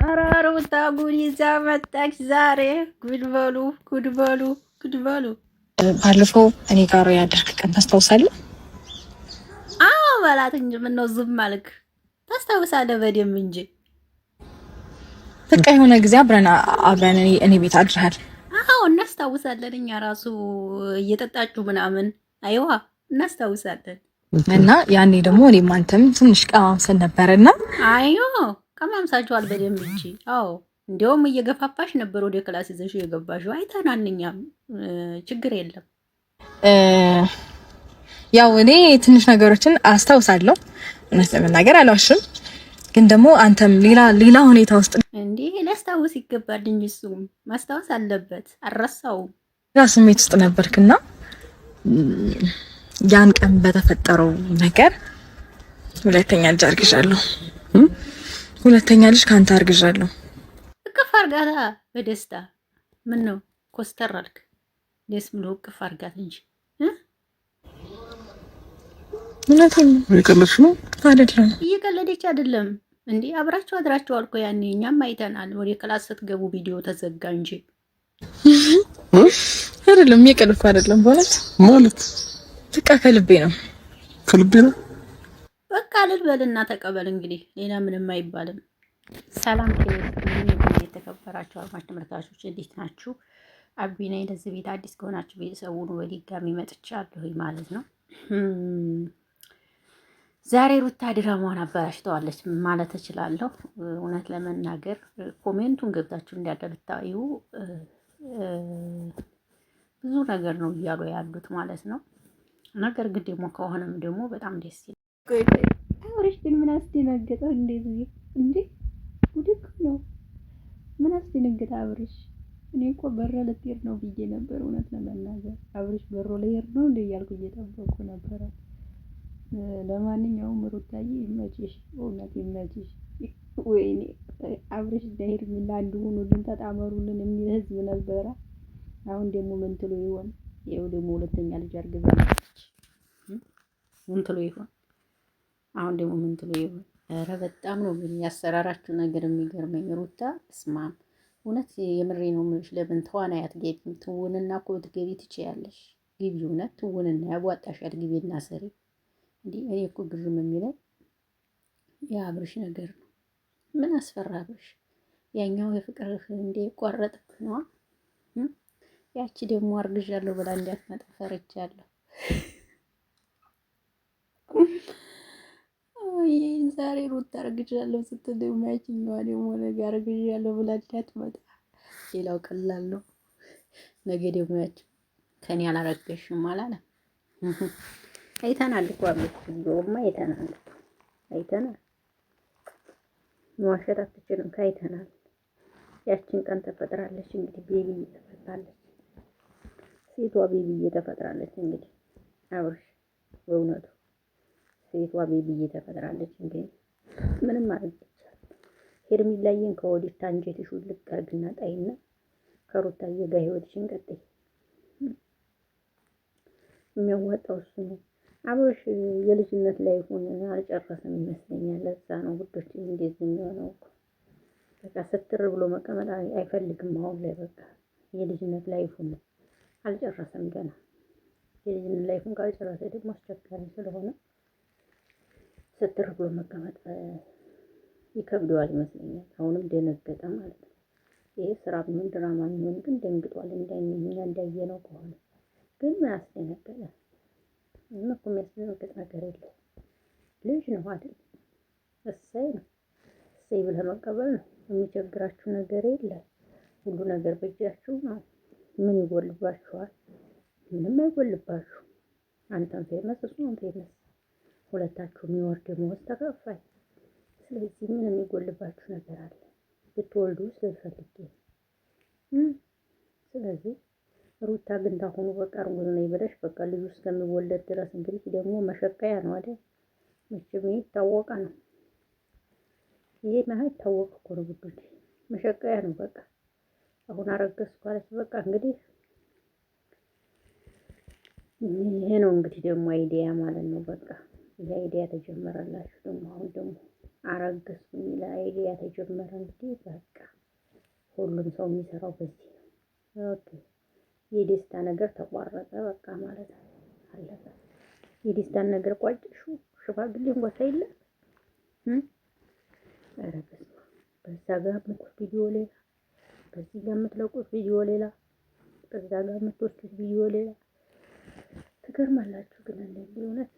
ኧረ ሩታ ጉድ ይዛ መጣች ዛሬ። ጉድ በሉ ጉድ በሉ ጉድ በሉ። ባለፈው እኔ ጋር ያደርክ ቀን ታስታውሳለህ? አዎ በላት እንጂ ምነው ዝም አልክ? ታስታውሳለህ በደምብ እንጂ። በቃ የሆነ ጊዜ አብረን እኔ ቤት አድረሃል። አዎ እናስታውሳለን። እኛ ራሱ እየጠጣችሁ ምናምን አይዋ እናስታውሳለን። እና ያኔ ደግሞ እኔም አንተም ትንሽ ቀማምሰን ነበረና አዮ ቀማምሳችኋል በደንብ እንጂ። አዎ እንዲያውም እየገፋፋሽ ነበር ወደ ክላስ ይዘሽ የገባሽው። አይተናል እኛም። ችግር የለም። ያው እኔ ትንሽ ነገሮችን አስታውሳለሁ፣ እውነት ለመናገር አልዋሽም። ግን ደግሞ አንተም ሌላ ሁኔታ ውስጥ እንዴ ሊያስታውስ ይገባል እንጂ እሱም ማስታወስ አለበት። አልረሳውም። ያ ስሜት ውስጥ ነበርክና ያን ቀን በተፈጠረው ነገር ሁለተኛ ልጅ አርግዣለሁ። ሁለተኛ ልጅ ካንተ አርግዣለሁ። እቅፍ አርጋታ በደስታ ምን ነው ኮስተር አልክ? ደስ ብሎ እቅፍ አርጋት እንጂ እውነቴን ነው። እየቀለድሽ ነው? አይደለም እየቀለደች አይደለም እንዴ። አብራችሁ አድራችኋል እኮ ያኔ እኛም አይተናል። ወደ ክላስ ስትገቡ ቪዲዮ ተዘጋ እንጂ አይደለም። እየቀለድኩ አይደለም። በእውነት ማለት በቃ ከልቤ ነው። ከልቤ ነው። በቃ ልበልና ተቀበል። እንግዲህ ሌላ ምንም አይባልም። ሰላም የተከበራችሁ አድማጭ ተመልካቾች እንዴት ናችሁ? አቢ ነኝ። ለዚህ ቤት አዲስ ከሆናችሁ ቤተሰቡን በድጋሚ መጥቻለሁ ማለት ነው። ዛሬ ሩታ ድራማዋን አበላሽተዋለች ማለት እችላለሁ። እውነት ለመናገር ኮሜንቱን ገብታችሁ እንዳለ ብታዩ ብዙ ነገር ነው እያሉ ያሉት ማለት ነው። ነገር ግን ደግሞ ከሆነም ደግሞ በጣም ደስ ይላል። አብርሽ ግን ምን አስደነገጠው? እንደዚህ እንዴ ጉድክ ነው። ምን አስደነገጠ አብርሽ? እኔ እኮ በረ ልትሄድ ነው ብዬ ነበር። እውነት ለመናገር አብርሽ በሮ ልሄድ ነው እንደ እያልኩ እየጠበቁ ነበረ። ለማንኛውም ሩታዬ ይመችሽ፣ እውነት ይመችሽ። ወይኔ አብርሽ እንዳይሄድ ምን አንድ ሆኑልን ተጣመሩልን የሚል ህዝብ ነበረ። አሁን ደግሞ ምን ትሎ ይሆን? ይኸው ደግሞ ሁለተኛ ልጅ አርግዛለች። ምን ትሎ ይሆን? አሁን ደግሞ ምን ትሎ ይሆን? ኧረ በጣም ነው ግን ያሰራራችሁ ነገር የሚገርመኝ። ሩታ እስማም እውነት የምሬ ነው የምልሽ። ለምን ተዋናይ አትገቢም? ትውንና እኮ ብትገቢ ትችያለሽ። ግቢ፣ እውነት ትውንና ያዋጣሻል። ግቢና ስሪ። እንዴ እኔ እኮ ግርም የሚለኝ የአብርሽ ነገር ነው። ምን አስፈራ አብርሽ? ያኛው የፍቅርህ እንዴ ቆረጥክ ነው። ያቺ ደግሞ አርግዣለሁ ብላ እንዳትመጣ ፈርቻለሁ። ዛሬ ሩታ አርግዣለሁ ስትል ደግሞ ያቺኛዋ ደግሞ ነገ አርግዣለሁ ብላ እንዳትመጣ። ሌላው ቀላል ነው። ነገ ደግሞ ያቺ ከኔ አላረገሽም አላለም። አይተናል እኮ አብሮማ አይተናል። መዋሸት አትችልም። ካይተናል ያቺን ቀን ተፈጥራለች። እንግዲህ ቤቢ ተፈጥራለች። ሴቷ ቤቢዬ ተፈጥራለች። እንግዲህ አብርሽ በእውነቱ ሴቷ ቤቢዬ ተፈጥራለች። እንግዲህ ምንም ማድረግ ይቻላል። ሄርሚላዬን ከወዲህ ታንጀትሽ ውልቅ አድርግና ጣይና ከሩታዬ ጋር ህይወትሽን ቀጥይ። የሚያዋጣው እሱ ነው። አብርሽ የልጅነት ላይ ሆነ አልጨረሰም ይመስለኛል። ለዛ ነው ውዶች እንደዚህ የሚሆነው እኮ። በቃ ስትር ብሎ መቀመጥ አይፈልግም አሁን ላይ። በቃ የልጅነት ላይ ሆነ አልጨረሰም ገና። የልጅነት ላይ ሆነ ካልጨረሰ ደግሞ አስቸጋሪ ስለሆነ ስትር ብሎ መቀመጥ ይከብደዋል ይመስለኛል። አሁንም ደነገጠ ማለት ነው። ይሄ ስራ ቢሆን ድራማ ቢሆን ግን ደንግጧል። እንዳየነው ከሆነ ግን ምን አስደነገጠ? ምንም እኮ የሚያስደነግጥ ነገር የለውም። ልጅ ነው አይደል? እሰይ ነው። እሰይ ብለህ መቀበል ነው። የሚቸግራችሁ ነገር የለም። ሁሉ ነገር በእጃችሁ ነው። ምን ይጎልባችኋል? ምንም አይጎልባችሁ። አንተም ፌመስ እሱም ፌመስ፣ ሁለታችሁ የሚወርድ ደሞዝ ተከፋይ። ስለዚህ ምን የሚጎልባችሁ ነገር አለ? ብትወልዱ ስለፈልጌ። ስለዚህ ሩታ ግን ታሁኑ በቃ እርጉዝ ነኝ ብለሽ በቃ ልጁ እስከሚወለድ ድረስ እንግዲህ ደግሞ መሸቀያ ነው አይደል? መቼም ይታወቃ ነው። ይሄ ማይታወቅ እኮ ነው ጉድ፣ መሸቀያ ነው በቃ። አሁን አረገዝኩ አለች በቃ እንግዲህ ይሄ ነው እንግዲህ ደግሞ አይዲያ ማለት ነው። በቃ ይሄ አይዲያ ተጀመረላችሁ ደግሞ። አሁን ደግሞ አረገዝኩ የሚል አይዲያ ተጀመረ። እንግዲህ በቃ ሁሉም ሰው የሚሰራው በዚህ ነው። ኦኬ የደስታ ነገር ተቋረጠ በቃ ማለት ነው። አለፈ። የደስታን ነገር ቋጭሹ ሽማግሌ እንኳን ሳይለ ኧረ በስመ አብ። በዛ ጋር የምትወስዱት ቪዲዮ ሌላ፣ በዚህ ጋር የምትለቁት ቪዲዮ ሌላ፣ በዛ ጋር የምትወስዱት ቪዲዮ ሌላ። ትገርማላችሁ ግን እንደዚህ እውነት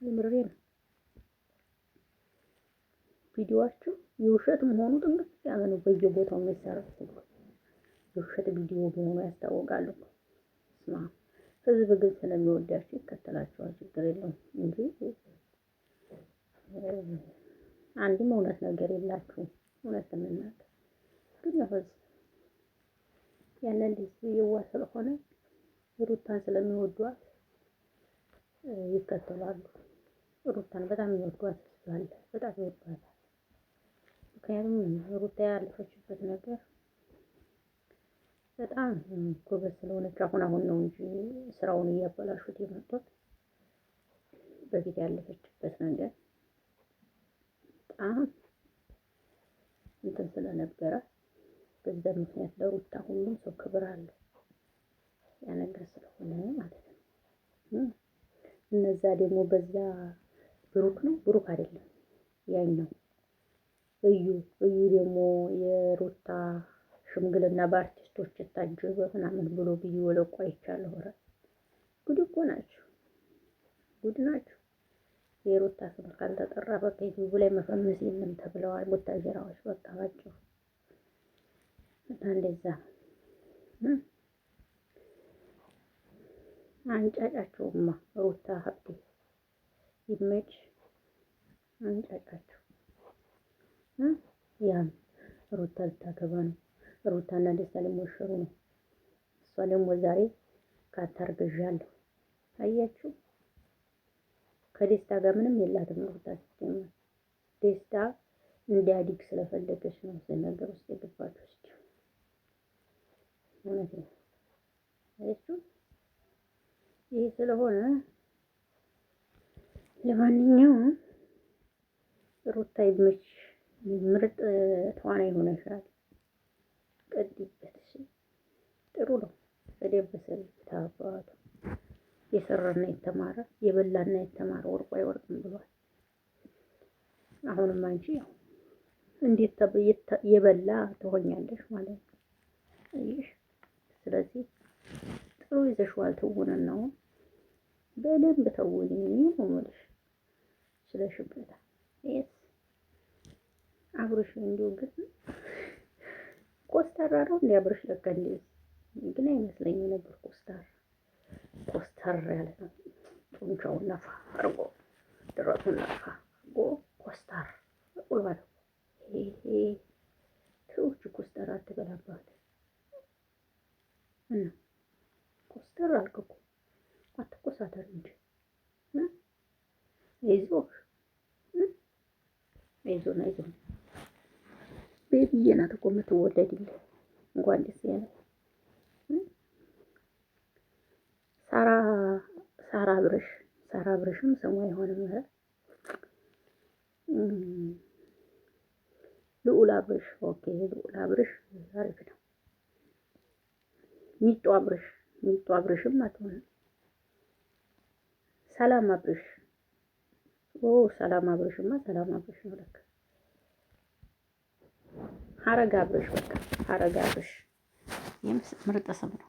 የምሬ ነው። ቪዲዮአችሁ የውሸት መሆኑ ጥንቅቅ ያለ ነው። በየቦታው የሚሰራው የውሸት ቪዲዮ መሆኑ ያስታውቃሉ። ስማ ህዝብ ግን ስለሚወዳችሁ ይከተላችኋል። ችግር የለውም እንጂ አንድም እውነት ነገር የላችሁም። እውነት ለመናገር ግን ያው ህዝብ ያንን ልጅ የዋ ስለሆነ ሩታን ስለሚወዷት ይከተላሉ። ሩታን በጣም የሚወዷት ስላለ በጣም ይወዷታል። ምክንያቱም ሩታ ያለፈችበት ነገር በጣም ጎበዝ ስለሆነች አሁን ነው እንጂ ስራውን እያበላሹት የመጡት። በፊት ያለፈችበት ነገር በጣም እንትን ስለነበረ በዛ ምክንያት ለሩታ ሁሉም ሰው ክብር አለው። ያ ነገር ስለሆነ ማለት ነው። እነዛ ደግሞ በዛ ብሩክ አይደለም ያኛው እዩ ደግሞ የሩታ ሽምግልና በአርቲስቶች የታጀበ ምናምን ብሎ ቪዲዮ ለቆ አይቻለሁ። ኧረ ጉድ እኮ ናቸው፣ ጉድ ናቸው። የሩታ ስም ካልተጠራ በቃ ዩቲዩብ ላይ መፈመስ የለም ተብለዋል ቡታጀራዎች። በቃ ባጭሩ እና እንደዛ ነው። አንጫጫቸውማ ሩታ ሀብቴ ይመች አንጫጫቸው። ያም ሩታ ልታገባ ነው። ሩታና ደስታ ሊሞሸሩ ነው። እሷ ደግሞ ዛሬ ካታርገዣለሁ። አያችሁ ከደስታ ጋር ምንም የላትም ሩታ ስትጀምር። ደስታ እንዲያድግ ስለፈለገች ነው እዚህ ነገር ውስጥ የገባችው። እስኪ እውነት ነው። አያችሁ ይህ ስለሆነ ለማንኛውም ሩታ ይመች፣ ምርጥ ተዋናይ ሆነሻል። ቀጥይበት። ጥሩ ነው። በደብሰል ታባቱ የሰራና የተማረ የበላና የተማረ ወርቁ አይወርቅም ብሏል። አሁንም አንቺ ያው እንዴት የበላ ትሆኛለሽ ማለት ነው። አይሽ ስለዚህ ጥሩ ይዘሽዋል። ትውነን ነው በደንብ ተውኝ ነው የምልሽ። ስለሽበታ ኤስ አብርሽ እንዲሁ ግን ኮስተር ነው እንደ አብርሽ ለካ እንደዚህ ግን አይመስለኝም ነበር። ኮስተር ያለ ነው። ጡንቻውን ነፋ አርጎ ድረቱን ነፋ አርጎ ኮስተር ቁልባል። ይሄ ሰዎች ኮስተር አትበላባት እና ኮስተር አልከኩ አትኮሳተር እንጂ አይዞን ቤቢዬ ናት እኮ የምትወለድልህ። እንኳን ደስ ያለህ ሳራ ብርሽም ስሙ አይሆንም። ልዑል አብርሽ ኦኬ። ልዑል አብርሽ አሪፍ ነው። ሚጡ አብርሽም አትሆንም። ሰላም አብርሽ ሰላም አብርሽማ ሰላም አብርሽ ነው ለካ። ሀረግ አብርሽ በቃ ሀረግ አብርሽ ምርጥ ስም ነው።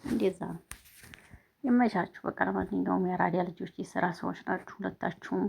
እንደዛ ነው። ይመቻችሁ። በቃ ለማንኛውም የራዲያ ልጆች የስራ ሰዎች ናችሁ ሁለታችሁም።